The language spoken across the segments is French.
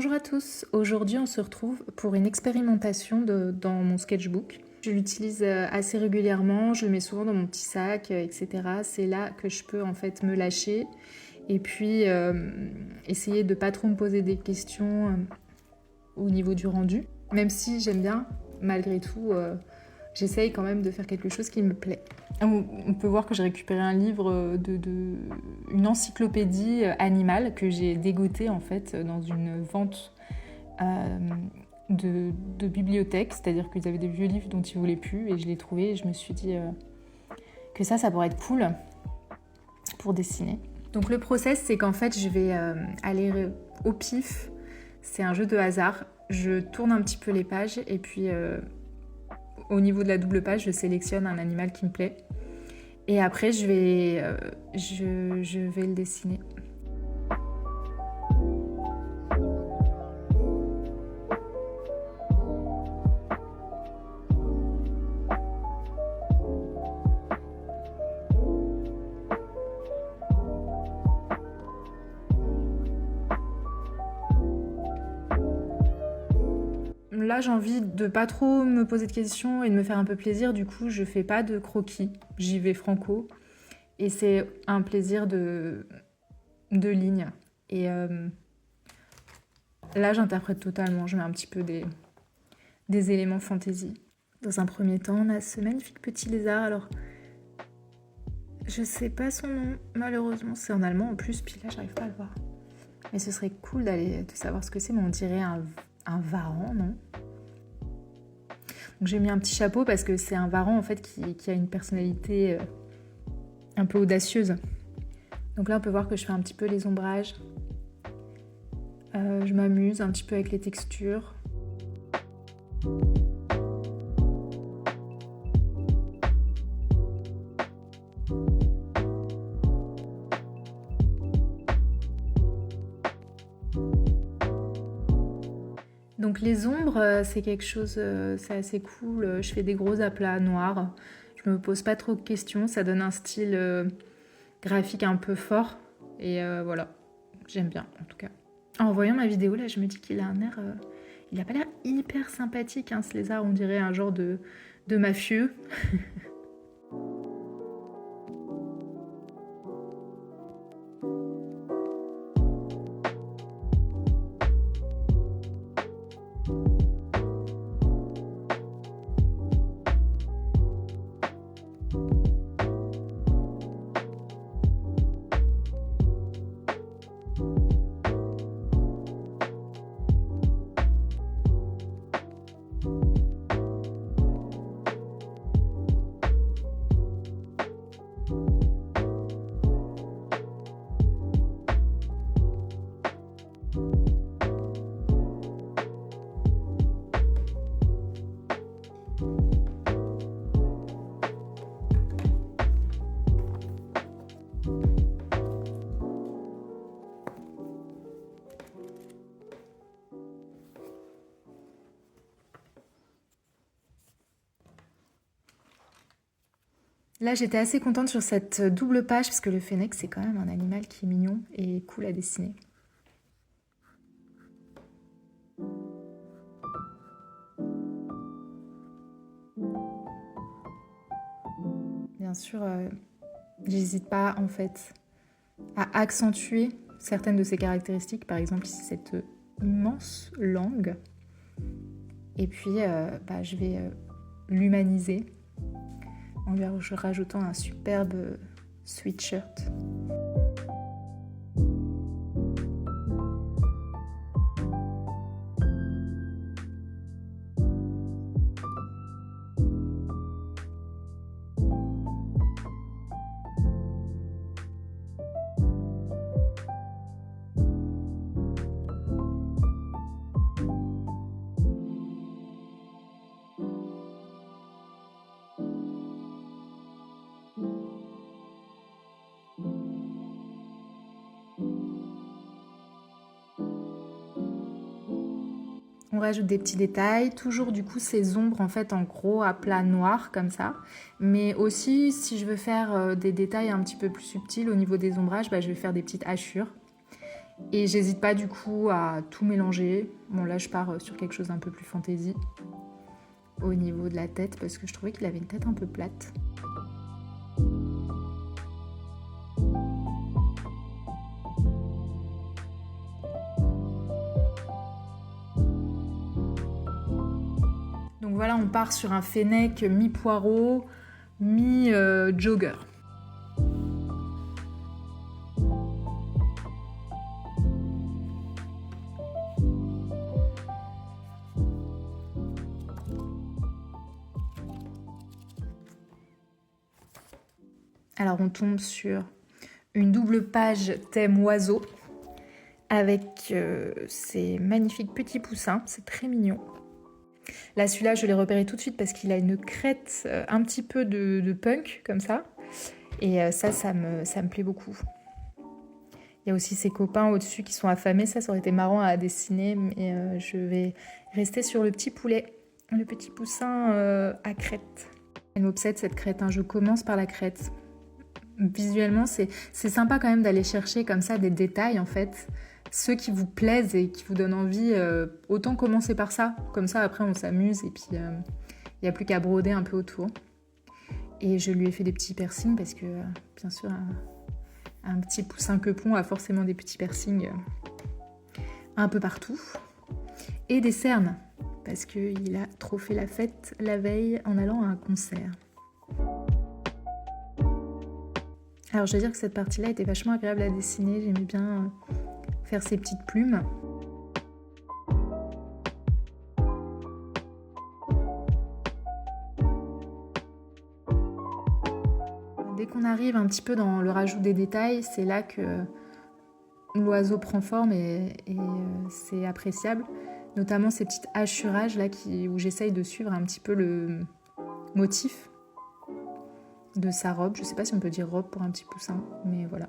Bonjour à tous, aujourd'hui on se retrouve pour une expérimentation dans mon sketchbook. Je l'utilise assez régulièrement, je le mets souvent dans mon petit sac, etc. C'est là que je peux en fait me lâcher et puis essayer de pas trop me poser des questions au niveau du rendu. Même si j'aime bien, malgré tout, j'essaye quand même de faire quelque chose qui me plaît. On peut voir que j'ai récupéré un livre, une encyclopédie animale que j'ai dégoté en fait dans une vente de bibliothèque, c'est-à-dire qu'ils avaient des vieux livres dont ils voulaient plus et je l'ai trouvé et je me suis dit que ça pourrait être cool pour dessiner. Donc le process, c'est qu'en fait je vais aller au pif, c'est un jeu de hasard, je tourne un petit peu les pages et puis au niveau de la double page, je sélectionne un animal qui me plaît. Et après, je vais le dessiner. Là, j'ai envie de pas trop me poser de questions et de me faire un peu plaisir. Du coup, je fais pas de croquis. J'y vais franco. Et c'est un plaisir de ligne. Et là, j'interprète totalement. Je mets un petit peu des éléments fantaisie. Dans un premier temps, on a ce magnifique petit lézard. Alors, je sais pas son nom, malheureusement. C'est en allemand en plus. Puis là, j'arrive pas à le voir. Mais ce serait cool de savoir ce que c'est. Mais on dirait un varan, non? Donc j'ai mis un petit chapeau parce que c'est un varan en fait qui a une personnalité un peu audacieuse. Donc là on peut voir que je fais un petit peu les ombrages. Je m'amuse un petit peu avec les textures. Donc les ombres, c'est quelque chose, c'est assez cool. Je fais des gros aplats noirs. Je me pose pas trop de questions. Ça donne un style graphique un peu fort. Et voilà, j'aime bien en tout cas. En voyant ma vidéo là, je me dis qu'il a un air... il a pas l'air hyper sympathique, hein, ce lézard. On dirait un genre de mafieux. Là, j'étais assez contente sur cette double page parce que le fennec, c'est quand même un animal qui est mignon et cool à dessiner. Bien sûr, j'hésite pas en fait à accentuer certaines de ses caractéristiques. Par exemple, ici, cette immense langue. Et puis, je vais l'humaniser en lui rajoutant un superbe sweatshirt. On rajoute des petits détails, toujours du coup ces ombres en fait en gros à plat noir comme ça. Mais aussi si je veux faire des détails un petit peu plus subtils au niveau des ombrages, je vais faire des petites hachures. Et j'hésite pas du coup à tout mélanger. Bon là je pars sur quelque chose d'un peu plus fantaisie au niveau de la tête parce que je trouvais qu'il avait une tête un peu plate. Donc voilà, on part sur un fennec mi-poireau, mi-jogger. Alors on tombe sur une double page thème oiseau avec ces magnifiques petits poussins, c'est très mignon. Là celui-là je l'ai repéré tout de suite parce qu'il a une crête un petit peu de punk comme ça. Et ça me plaît beaucoup. Il y a aussi ses copains au-dessus qui sont affamés, ça aurait été marrant à dessiner, mais je vais rester sur le petit poulet, le petit poussin à crête. Elle m'obsède cette crête, hein. Je commence par la crête. Visuellement, c'est sympa quand même d'aller chercher comme ça des détails en fait, ceux qui vous plaisent et qui vous donnent envie, autant commencer par ça, comme ça après on s'amuse et puis il n'y a plus qu'à broder un peu autour. Et je lui ai fait des petits piercings parce que bien sûr un petit poussin quepon a forcément des petits piercings un peu partout. Et des cernes, parce qu'il a trop fait la fête la veille en allant à un concert. Alors je vais dire que cette partie-là était vachement agréable à dessiner, j'aimais bien faire ces petites plumes. Dès qu'on arrive un petit peu dans le rajout des détails, c'est là que l'oiseau prend forme et c'est appréciable. Notamment ces petits hachurages là où j'essaye de suivre un petit peu le motif de sa robe. Je sais pas si on peut dire robe pour un petit poussin, mais voilà.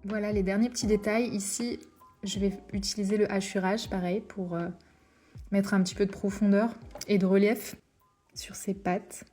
Voilà les derniers petits détails. Ici, je vais utiliser le hachurage, pareil, pour mettre un petit peu de profondeur et de relief sur ses pattes.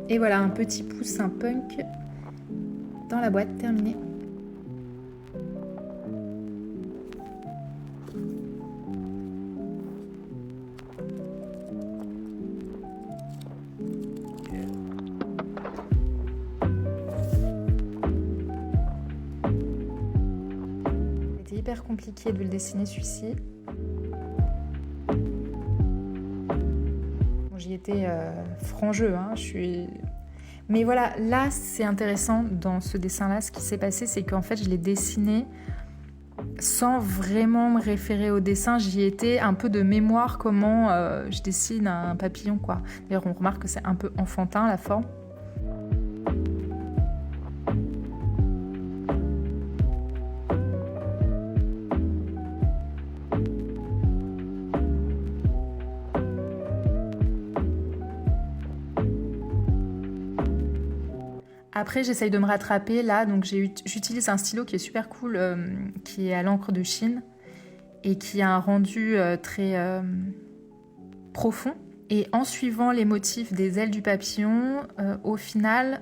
Et voilà, un petit poussin punk dans la boîte, terminé. C'était hyper compliqué de le dessiner celui-ci. Bon, j'y étais franc jeu, hein, Mais voilà, là c'est intéressant dans ce dessin-là, ce qui s'est passé, c'est qu'en fait je l'ai dessiné sans vraiment me référer au dessin. J'y étais un peu de mémoire comment je dessine un papillon, quoi. D'ailleurs on remarque que c'est un peu enfantin la forme. Après, j'essaye de me rattraper là, donc j'utilise un stylo qui est super cool, qui est à l'encre de Chine et qui a un rendu très profond. Et en suivant les motifs des ailes du papillon, au final,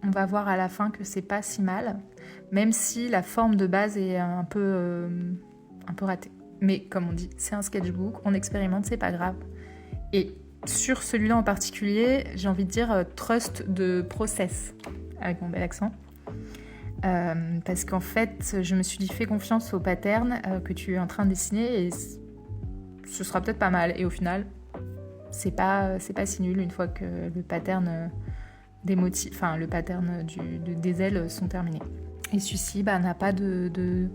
on va voir à la fin que c'est pas si mal, même si la forme de base est un peu ratée. Mais comme on dit, c'est un sketchbook, on expérimente, c'est pas grave. Et sur celui-là en particulier, j'ai envie de dire trust de process, avec mon bel accent. Parce qu'en fait, je me suis dit fais confiance au pattern que tu es en train de dessiner et ce sera peut-être pas mal. Et au final, c'est pas si nul une fois que le pattern des motifs, enfin le pattern des ailes sont terminés. Et celui-ci n'a pas de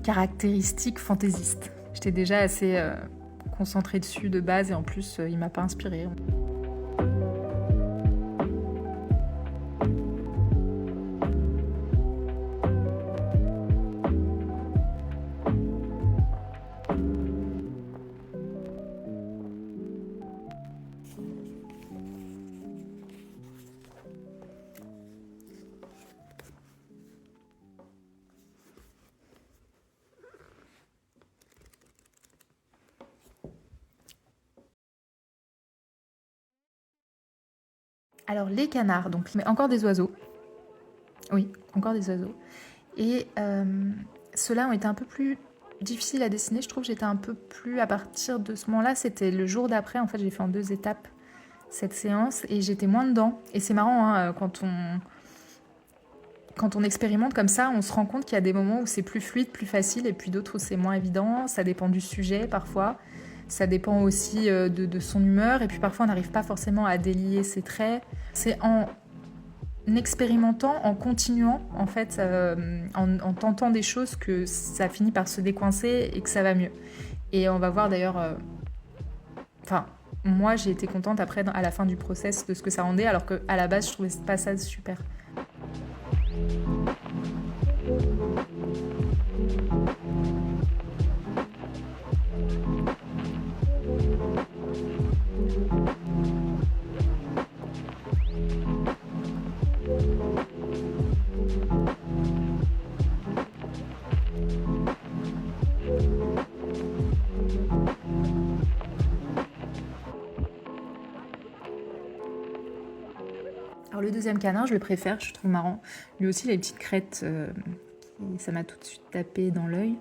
caractéristiques fantaisistes. J'étais déjà assez concentrée dessus de base et en plus il m'a pas inspirée. Alors les canards, donc mais encore des oiseaux. Oui, encore des oiseaux. Et ceux-là ont été un peu plus difficiles à dessiner. Je trouve que j'étais un peu plus à partir de ce moment-là. C'était le jour d'après. En fait, j'ai fait en 2 étapes cette séance et j'étais moins dedans. Et c'est marrant, hein, quand on expérimente comme ça, on se rend compte qu'il y a des moments où c'est plus fluide, plus facile, et puis d'autres où c'est moins évident. Ça dépend du sujet parfois. Ça dépend aussi de son humeur. Et puis parfois, on n'arrive pas forcément à délier ses traits. C'est en expérimentant, en continuant, en fait, en tentant des choses que ça finit par se décoincer et que ça va mieux. Et on va voir d'ailleurs... Enfin, moi, j'ai été contente après, à la fin du process, de ce que ça rendait, alors qu'à la base, je trouvais pas ça super. Alors le deuxième canard, je le préfère, je trouve marrant. Lui aussi, il a une petite crête, ça m'a tout de suite tapé dans l'œil.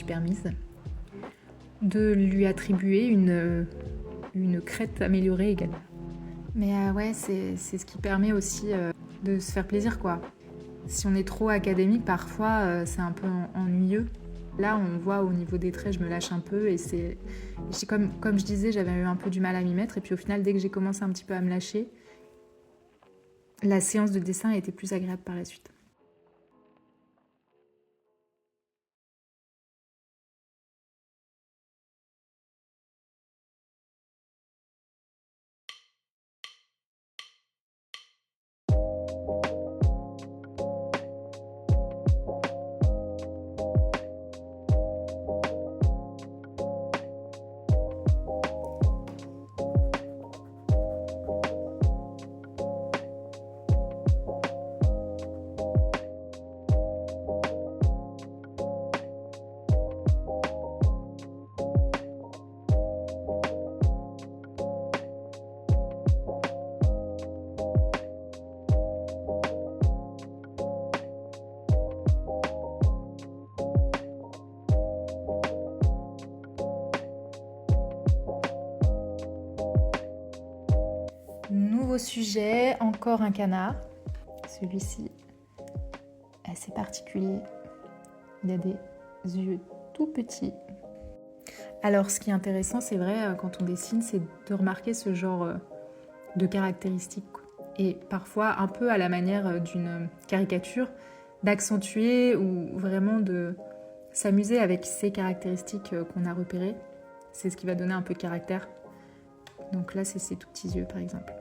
Permise de lui attribuer une crête améliorée également. Mais ouais, c'est ce qui permet aussi de se faire plaisir, quoi. Si on est trop académique, parfois, c'est un peu ennuyeux. Là, on voit au niveau des traits, je me lâche un peu et comme je disais, j'avais eu un peu du mal à m'y mettre. Et puis au final, dès que j'ai commencé un petit peu à me lâcher, la séance de dessin a été plus agréable par la suite. Nouveau sujet, encore un canard. Celui-ci, assez particulier. Il a des yeux tout petits. Alors, ce qui est intéressant, c'est vrai, quand on dessine, c'est de remarquer ce genre de caractéristiques. Et parfois, un peu à la manière d'une caricature, d'accentuer ou vraiment de s'amuser avec ces caractéristiques qu'on a repérées. C'est ce qui va donner un peu de caractère. Donc là, c'est ses tout petits yeux, par exemple.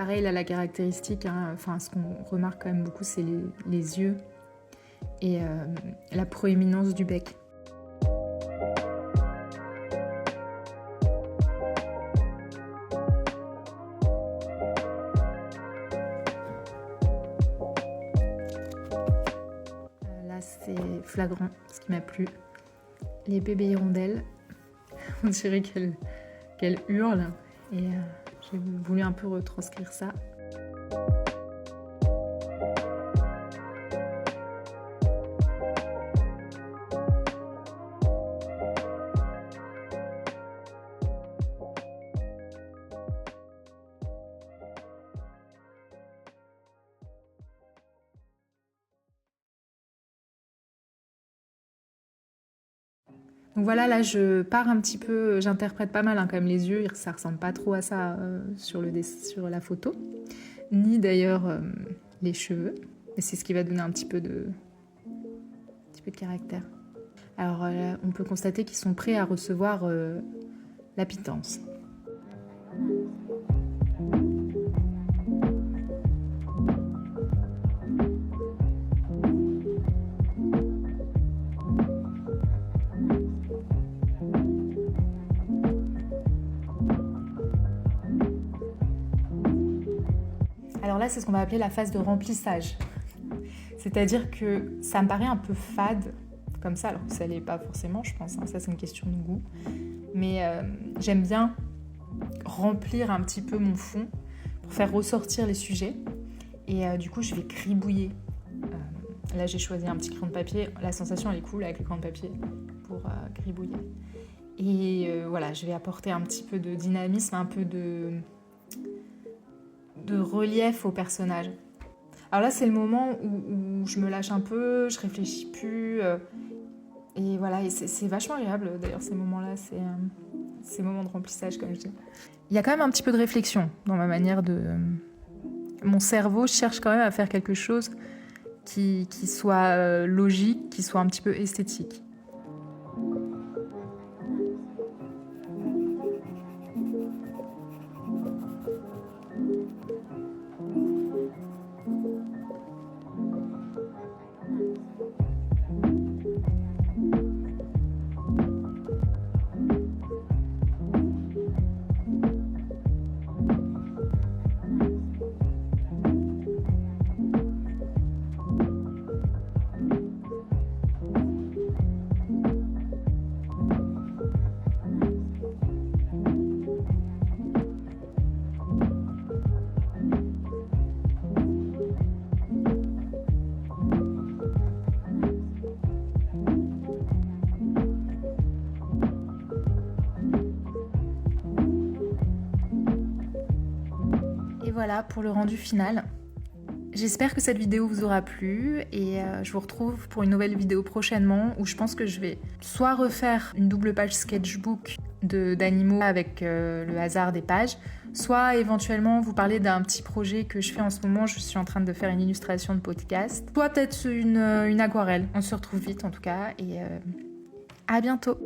pareil, là, la caractéristique, hein, enfin, ce qu'on remarque quand même beaucoup, c'est les yeux et la proéminence du bec. Là, c'est flagrant, ce qui m'a plu. Les bébés hirondelles, on dirait qu'elles hurlent et j'ai voulu un peu retranscrire ça. Donc voilà, là je pars un petit peu, j'interprète pas mal hein, quand même les yeux, ça ressemble pas trop à ça sur la photo, ni d'ailleurs les cheveux, mais c'est ce qui va donner un petit peu de caractère. Alors on peut constater qu'ils sont prêts à recevoir la pitance. Alors là, c'est ce qu'on va appeler la phase de remplissage. C'est-à-dire que ça me paraît un peu fade, comme ça, alors que ça l'est pas forcément, je pense. Hein, ça, c'est une question de goût. Mais j'aime bien remplir un petit peu mon fond pour faire ressortir les sujets. Et du coup, je vais gribouiller. Là, j'ai choisi un petit crayon de papier. La sensation, elle est cool avec le crayon de papier pour gribouiller. Et voilà, je vais apporter un petit peu de dynamisme, un peu de relief au personnage. Alors là, c'est le moment où je me lâche un peu, je réfléchis plus. Et voilà, et c'est vachement agréable d'ailleurs ces moments-là, ces moments de remplissage, comme je dis. Il y a quand même un petit peu de réflexion dans ma manière de... Mon cerveau cherche quand même à faire quelque chose qui soit logique, qui soit un petit peu esthétique. Et voilà pour le rendu final. J'espère que cette vidéo vous aura plu et je vous retrouve pour une nouvelle vidéo prochainement où je pense que je vais soit refaire une double page sketchbook d'animaux avec le hasard des pages, soit éventuellement vous parler d'un petit projet que je fais en ce moment. Je suis en train de faire une illustration de podcast, soit peut-être une aquarelle. On se retrouve vite en tout cas et à bientôt.